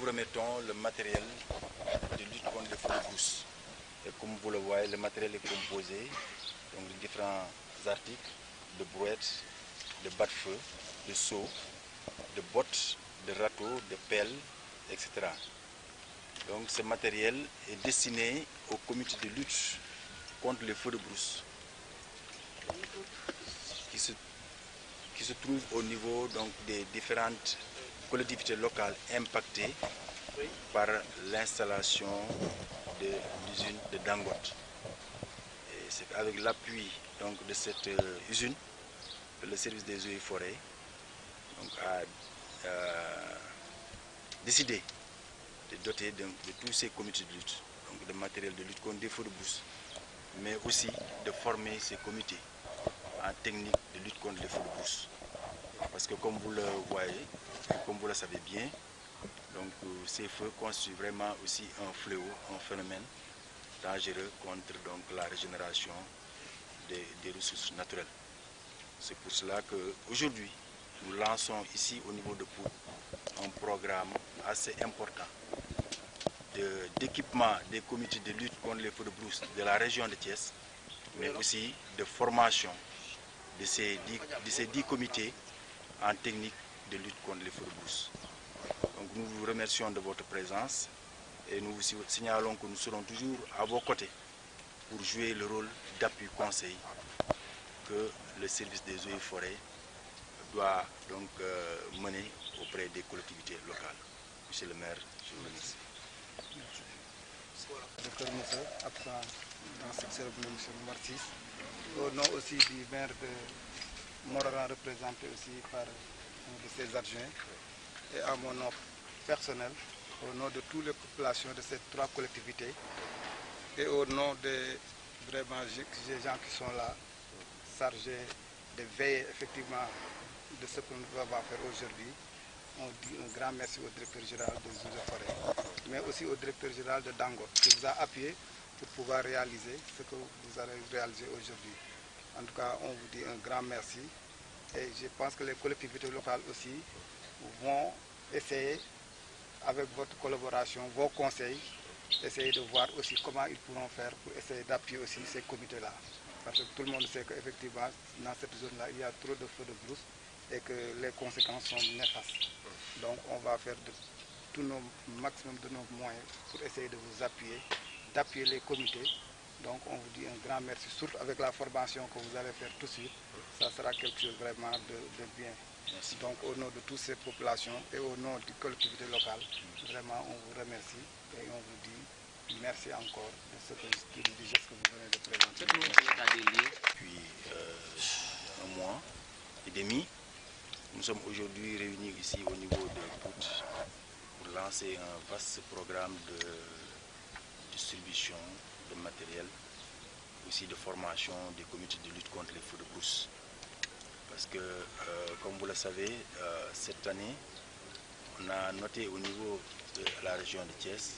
vous remettons le matériel de lutte contre les feux de brousse. Et comme vous le voyez, le matériel est composé donc, de différents articles, de brouettes, de bas de feu, de seaux, de bottes, de râteaux, de pelles, etc. Donc ce matériel est destiné au comité de lutte contre les feux de brousse qui se trouve au niveau donc, des différentes collectivités locales impactées par l'installation de l'usine de Dangote. Et c'est avec l'appui de cette usine que le service des eaux et forêts a décidé de doter de tous ces comités de lutte, donc de matériel de lutte contre les feux de brousse, mais aussi de former ces comités en technique de lutte contre les feux de brousse. Parce que comme vous le voyez, et comme vous le savez bien, donc, ces feux constituent vraiment aussi un fléau, un phénomène dangereux contre donc, la régénération des ressources naturelles. C'est pour cela qu'aujourd'hui, nous lançons ici au niveau de Pout un programme assez important d'équipement des comités de lutte contre les feux de brousse de la région de Thiès, mais aussi de formation de ces 10 comités en technique de lutte contre les feux de brousse. Donc nous vous remercions de votre présence et nous vous signalons que nous serons toujours à vos côtés pour jouer le rôle d'appui conseil que le service des eaux et forêts doit donc mener auprès des collectivités locales. Monsieur le maire, je vous remercie. Docteur Moussa, absent dans cette cérémonie, M. Martis, au nom aussi du maire de Morolan, représenté aussi par un de ses adjoints, et à mon nom personnel, au nom de toutes les populations de ces 3 collectivités, et au nom des gens qui sont là, chargés de veiller effectivement de ce que nous allons faire aujourd'hui. On dit un grand merci au directeur général des eaux et forêts, mais aussi au directeur général de Dangote qui vous a appuyé pour pouvoir réaliser ce que vous allez réaliser aujourd'hui. En tout cas, on vous dit un grand merci et je pense que les collectivités locales aussi vont essayer, avec votre collaboration, vos conseils, essayer de voir aussi comment ils pourront faire pour essayer d'appuyer aussi ces comités-là. Parce que tout le monde sait qu'effectivement, dans cette zone-là, il y a trop de feux de brousse et que les conséquences sont néfastes. Donc on va faire tout le maximum de nos moyens pour essayer de vous appuyer, d'appuyer les comités. Donc on vous dit un grand merci, surtout avec la formation que vous allez faire tout de suite. Ça sera quelque chose vraiment de bien. Merci. Donc au nom de toutes ces populations et au nom des collectivités locales, vraiment on vous remercie et on vous dit merci encore de ce geste que vous venez de présenter. Depuis un mois et demi, nous sommes aujourd'hui réunis ici au niveau de Pout pour lancer un vaste programme de distribution de matériel, aussi de formation des comités de lutte contre les feux de brousse. Parce que, comme vous le savez, cette année, on a noté au niveau de la région de Thiès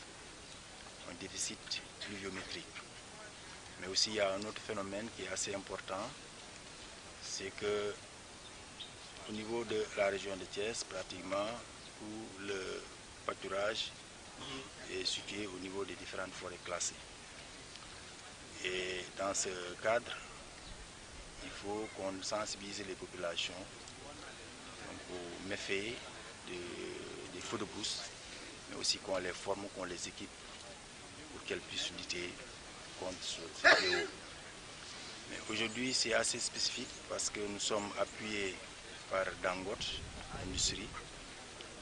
un déficit pluviométrique. Mais aussi, il y a un autre phénomène qui est assez important, c'est que au niveau de la région de Thiès, pratiquement tout le pâturage est situé au niveau des différentes forêts classées. Et dans ce cadre, il faut qu'on sensibilise les populations aux méfaits des feux de brousse, mais aussi qu'on les forme, qu'on les équipe pour qu'elles puissent lutter contre ce fléau. Mais aujourd'hui, c'est assez spécifique parce que nous sommes appuyés par Dangote Industrie,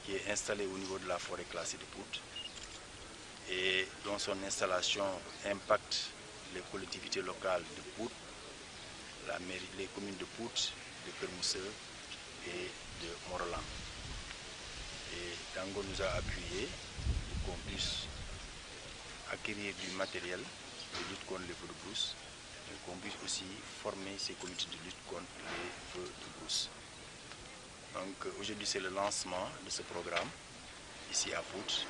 qui est installé au niveau de la forêt classée de Pout et dont son installation impacte les collectivités locales de Pout, les communes de Pout, de Kermousseux et de Morolan. Et Dangote nous a appuyés pour qu'on puisse acquérir du matériel de lutte contre les feux de brousse et qu'on puisse aussi former ces comités de lutte contre les feux de brousse. Donc aujourd'hui c'est le lancement de ce programme ici à Pout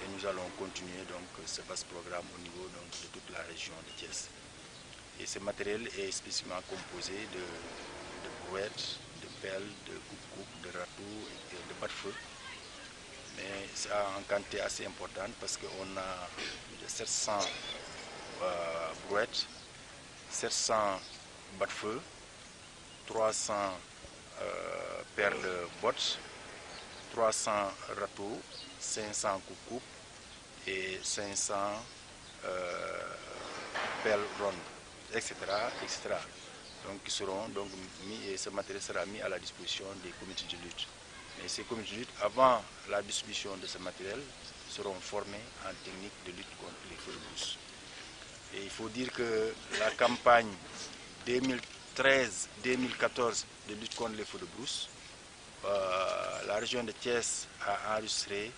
et nous allons continuer donc ce vaste programme au niveau donc, de toute la région de Thiès. Et ce matériel est spécifiquement composé de brouettes, de pelles, de coupe-coupe, de râteaux et de bas de feu, mais c'est en quantité assez importante parce qu'on a 700 brouettes, 700 bas-de-feu, 300 paires de bottes, 300 râteaux, 500 coupes et 500 pelles rondes, etc., etc. Donc, qui seront donc mis, et ce matériel sera mis à la disposition des comités de lutte. Mais ces comités de lutte, avant la distribution de ce matériel, seront formés en technique de lutte contre les feux de brousse. Et il faut dire que la campagne 2013-2014 de lutte contre les feux de brousse, la région de Thiès a enregistré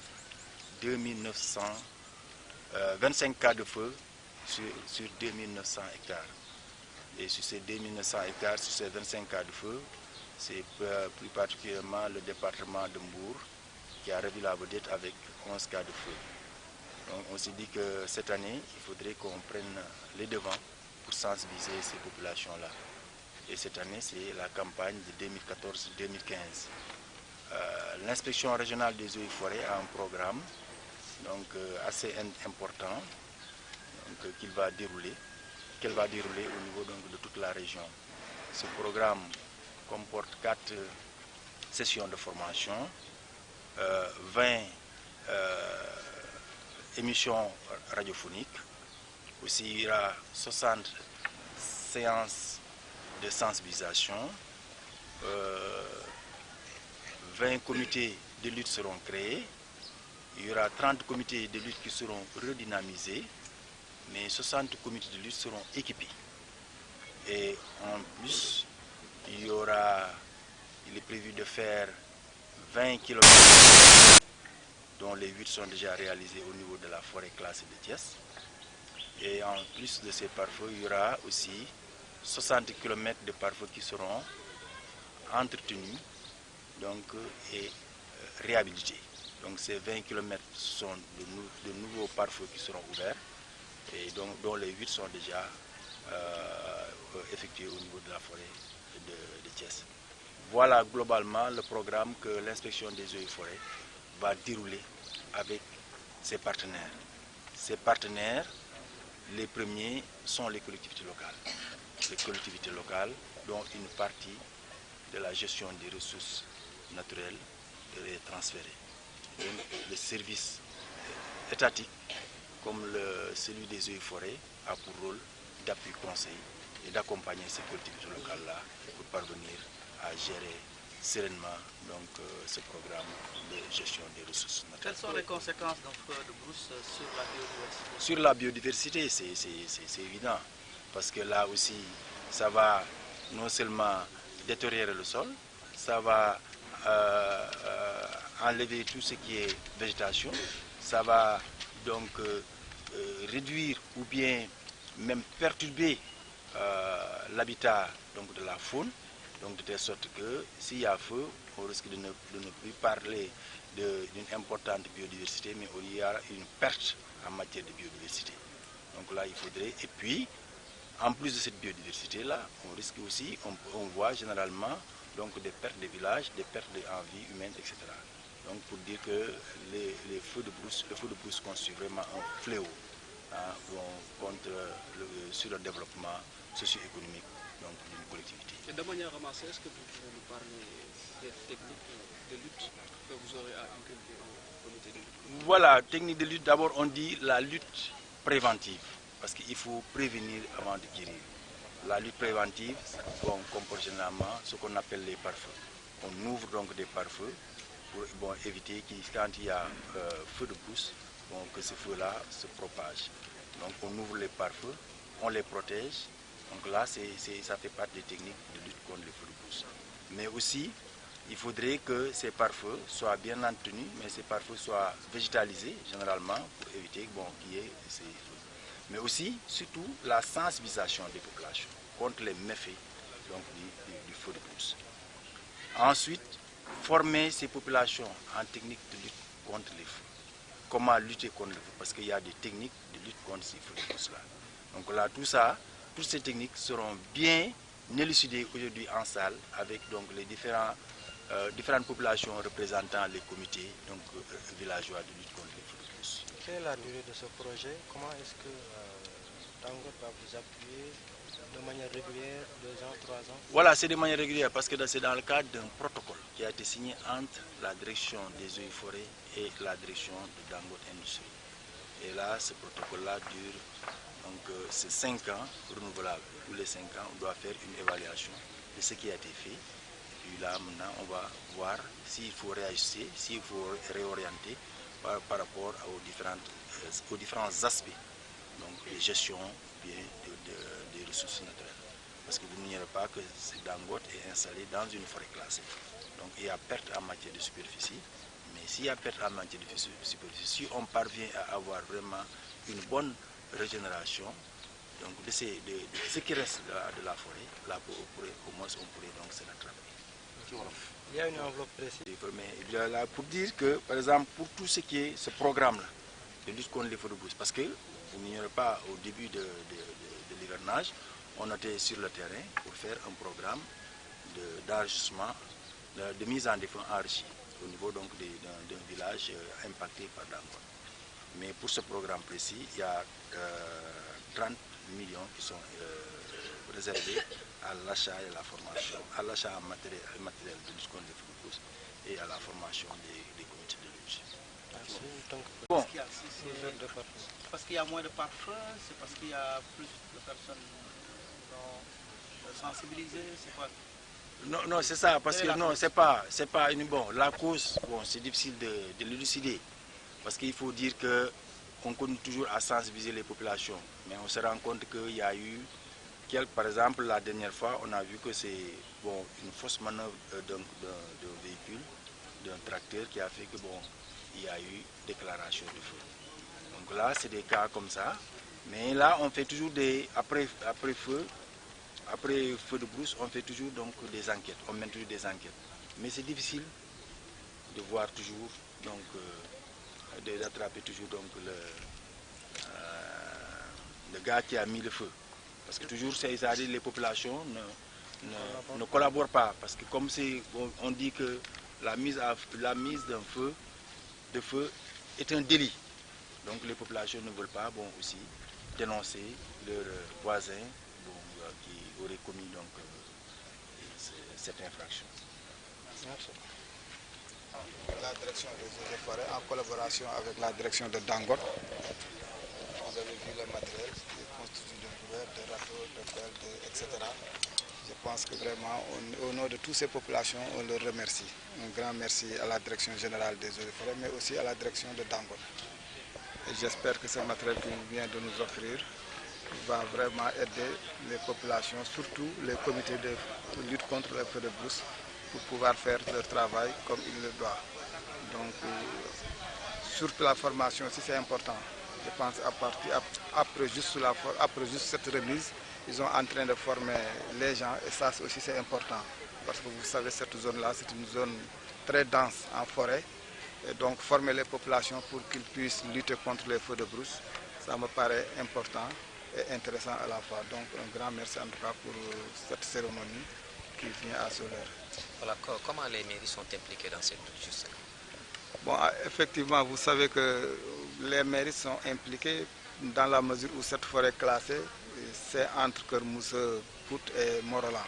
25 cas de feu sur 2900 hectares. Et sur ces 2900 hectares, sur ces 25 cas de feu, c'est plus particulièrement le département de Mbour qui a revu la vedette avec 11 cas de feu. Donc on s'est dit que cette année, il faudrait qu'on prenne les devants pour sensibiliser ces populations-là. Et cette année, c'est la campagne de 2014-2015. L'inspection régionale des eaux et forêts a un programme donc, assez important qu'elle va dérouler au niveau donc, de toute la région. Ce programme comporte 4 sessions de formation, 20 émissions radiophoniques, aussi il y aura 60 séances de sensibilisation, 20 comités de lutte seront créés, il y aura 30 comités de lutte qui seront redynamisés, mais 60 comités de lutte seront équipés. Et en plus, il est prévu de faire 20 km, dont les 8 sont déjà réalisés au niveau de la forêt classée de Thiès. Et en plus de ces pare-feux, il y aura aussi 60 km de pare-feux qui seront entretenus donc, et réhabilités. Donc ces 20 km sont de nouveaux pare-feux qui seront ouverts et dont les 8 sont déjà effectués au niveau de la forêt de Thiès. Voilà globalement le programme que l'inspection des eaux et forêts va dérouler avec ses partenaires. Ces partenaires, les premiers sont les collectivités locales. Les collectivités locales dont une partie de la gestion des ressources naturelles est transférée. Donc, les services étatiques comme celui des eaux et forêts a pour rôle d'appui conseil et d'accompagner ces collectivités locales-là pour parvenir à gérer sereinement donc, ce programme de gestion des ressources naturelles. Quelles sont les conséquences d'un feu de brousse sur la biodiversité? Sur la biodiversité, c'est évident, parce que là aussi, ça va non seulement détériorer le sol, ça va enlever tout ce qui est végétation, ça va donc réduire ou bien même perturber l'habitat de la faune, donc de telle sorte que s'il y a feu, on risque de ne plus parler d'une importante biodiversité, mais il y aura une perte en matière de biodiversité. Donc là, il faudrait, et puis, en plus de cette biodiversité-là, on risque aussi, on voit généralement donc des pertes de villages, des pertes en vie humaine, etc. Donc pour dire que le feu de brousse constitue vraiment un fléau sur le développement socio-économique d'une collectivité. Et de manière ramassée, est-ce que vous pouvez nous parler des techniques de lutte que vous aurez à inculquer au comité de lutte? Voilà, technique de lutte, d'abord on dit la lutte préventive, parce qu'il faut prévenir avant de guérir. La lutte préventive, comporte généralement ce qu'on appelle les pare-feux. On ouvre donc des pare-feux pour éviter que quand il y a feu de brousse, que ce feu-là se propage. Donc on ouvre les pare-feux, on les protège. Donc là, ça fait partie des techniques de lutte contre les feux de brousse. Mais aussi, il faudrait que ces pare-feux soient bien entretenus, mais ces pare-feux soient végétalisés généralement pour éviter qu'il y ait ces feux. Mais aussi, surtout, la sensibilisation des populations contre les méfaits du feu de brousse. Ensuite, former ces populations en technique de lutte contre les feux. Comment lutter contre le feu? Parce qu'il y a des techniques de lutte contre ces feux de brousse-là. Donc là, toutes ces techniques seront bien élucidées aujourd'hui en salle avec donc, les différents différentes populations représentant les comités donc, villageois de lutte contre les feux de brousse. Quelle est la durée de ce projet? Comment est-ce que Dangote va vous appuyer de manière régulière, 2 ans, 3 ans? Voilà, c'est de manière régulière parce que c'est dans le cadre d'un protocole qui a été signé entre la direction des eaux et forêts et la direction de Dangote Industrie. Et là, ce protocole-là dure, donc c'est 5 ans renouvelable. Tous les 5 ans, on doit faire une évaluation de ce qui a été fait. Puis là, maintenant, on va voir s'il faut réajuster, s'il faut réorienter par rapport aux différents aspects, donc de gestion bien, des ressources naturelles. Parce que vous n'ignorez pas que Dangote est installé dans une forêt classée. Donc il y a perte en matière de superficie, mais s'il y a perte en matière de superficie, si on parvient à avoir vraiment une bonne régénération donc de ce qui reste de la forêt, là au moins on pourrait donc se rattraper. Il y a une enveloppe précise. Mais il y a là pour dire que, par exemple, pour tout ce qui est ce programme-là, de lutte contre les feux de brousse, parce que vous n'ignorez pas, au début de l'hivernage, on était sur le terrain pour faire un programme d'enrichissement, de mise en défense enrichie au niveau d'un village impacté par Dangote. Mais pour ce programme précis, il y a 30 millions qui sont réservés à l'achat et à la formation, à l'achat en matériel de lutte contre les feux de brousse et à la formation des comités de lutte. Bon. Parce qu'il y a moins de pare-feu, c'est parce qu'il y a plus de personnes sensibilisées, c'est quoi? Non, c'est ça, parce que non, c'est pas une bonne. La cause, bon, c'est difficile de l'élucider, parce qu'il faut dire que on continue toujours à sensibiliser les populations, mais on se rend compte qu'il y a eu par exemple, la dernière fois, on a vu que c'est bon, une fausse manœuvre d'un véhicule, d'un tracteur qui a fait que bon, il y a eu déclaration de feu. Donc là, c'est des cas comme ça, mais là, on fait toujours après feu de brousse, on fait toujours donc des enquêtes, on mène toujours des enquêtes. Mais c'est difficile de voir toujours, donc, d'attraper toujours donc le gars qui a mis le feu. Parce que toujours, c'est-à-dire les populations ne collaborent pas. Parce que comme on dit que la mise d'un feu est un délit. Donc les populations ne veulent pas aussi dénoncer leurs voisins qui auraient commis donc, cette infraction. Merci. La direction des eaux et forêts, en collaboration avec la direction de Dangote, vous avez vu le matériel qui est constitué de couverts, de râteaux, de pelles, etc. Je pense que vraiment, au nom de toutes ces populations, on leur remercie. Un grand merci à la direction générale des eaux et forêts, mais aussi à la direction de Dangote. Et j'espère que ce matériel qu'il vient de nous offrir va vraiment aider les populations, surtout les comités de lutte contre les feux de brousse, pour pouvoir faire leur travail comme il le doit. Donc, surtout la formation aussi, c'est important. Je pense après juste cette remise, ils sont en train de former les gens et ça aussi c'est important. Parce que vous savez, cette zone-là, c'est une zone très dense en forêt. Et donc former les populations pour qu'ils puissent lutter contre les feux de brousse, ça me paraît important et intéressant à la fois. Donc un grand merci en tout cas pour cette cérémonie qui vient à son heure. Voilà, comment les mairies sont impliquées dans cette lutte justement? Bon, effectivement, vous savez que les mairies sont impliquées dans la mesure où cette forêt classée, c'est entre Kermousse, Pout et Morolan.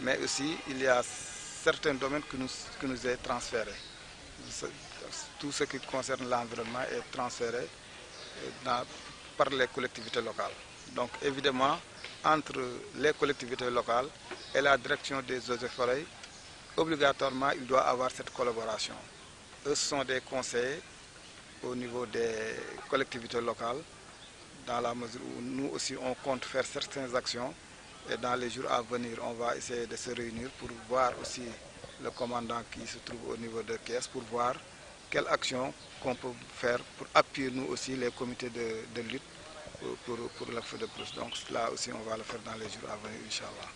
Mais aussi, il y a certains domaines qui nous est transféré. Tout ce qui concerne l'environnement est transféré par les collectivités locales. Donc évidemment, entre les collectivités locales et la direction des eaux et forêts, obligatoirement, il doit y avoir cette collaboration. Eux sont des conseillers au niveau des collectivités locales, dans la mesure où nous aussi on compte faire certaines actions et dans les jours à venir on va essayer de se réunir pour voir aussi le commandant qui se trouve au niveau de Thiès pour voir quelle action qu'on peut faire pour appuyer nous aussi les comités de lutte pour le feu de brousse. Donc là aussi on va le faire dans les jours à venir, Inch'Allah.